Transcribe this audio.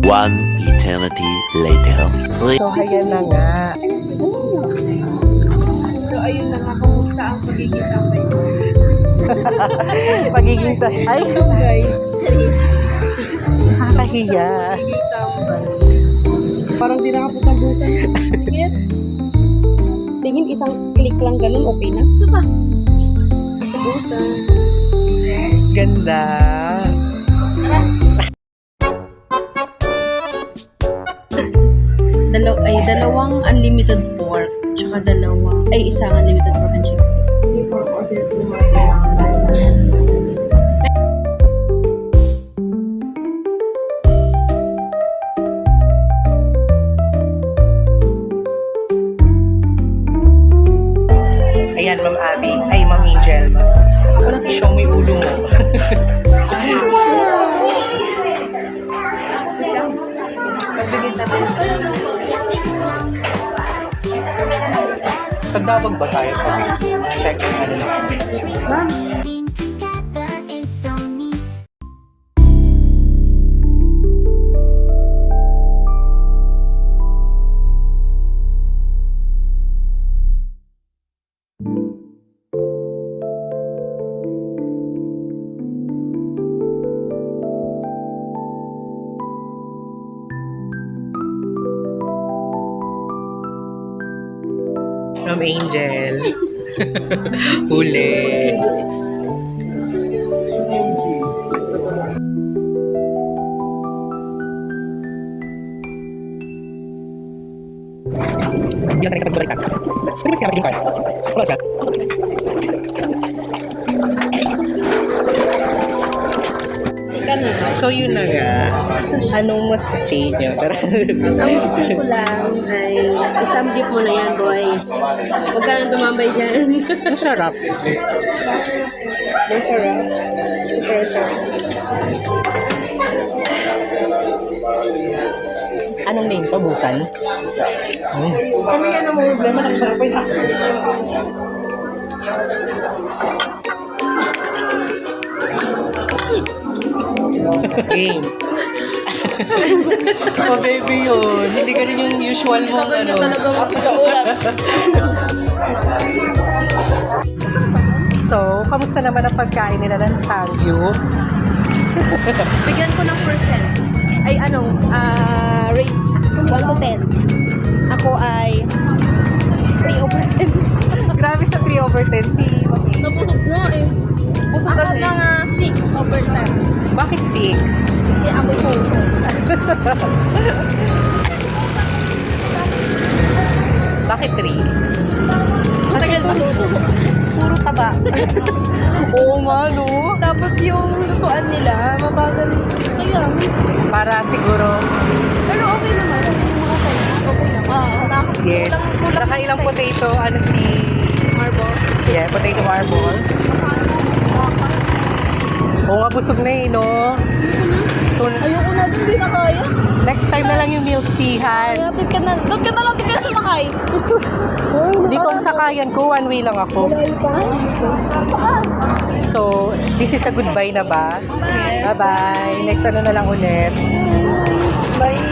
One eternity later. So, ayan na nga. So, ayun na nga, kumusta ang pagiging tambay ko? Pagiging ay, Tambay. nakakahiya. Pagiging tambay. Parang di nakaputambusan. Tingin isang click lang ganun, okay na. Isa pa. Tambusan. Ganda. Dalawang unlimited pork, tsaka isang unlimited pork and chicken. Ayan, Ma'am Abby. Ay, Ma'am Angel. Show me ulo mo. Pagbigay sa atin. Pagdabag ba tayo? Check ano na. Ma'am, Ma'am Angel. Huli. Hindi lang sa isang pagbaliktad. Ano ba siya yung card? Wala siya. ika na. So yun na nga. Anong masasabi niyo? Ang masasabi ko lang ay isang jeep mo na yan, boy. Huwag ka nang tumambay dyan. Masarap. Masarap. Super sarap. Anong name to? Busan? Kami yan ang mga problema, nakasarap pa yun. Game. Oh, baby yun. Hindi ka rin yung usual mong ano. So, kamusta naman ang pagkain nila ng Sangyup? Bigyan ko ng percent. Ay, rate 1 to 10. Ako ay 3 over 10. Grabe sa 3 over 10. Si Nabusog na eh. Busog ako mga 6 over 10. Bakit 6? Kasi ako'y puso. Bakit 3? Matagal ba? Puro taba. Oo nga, no? Tapos yung lutuan nila, mabagal. Ayun. Para siguro, Pero okay naman. Yung mga kanya, okay naman. yes. Saka ilang potato, ano si... Marble. Yeah, potato marble. Oo nga, busog na eh, no? So, Ayoko na, hindi na kaya. next time na lang yung milk teahan. Doon ka na lang din kaya sumakay. Dito ang sakayan ko, one way lang ako. So, this is a goodbye na ba? Yes. Bye-bye. Next ano na lang ulit. Bye.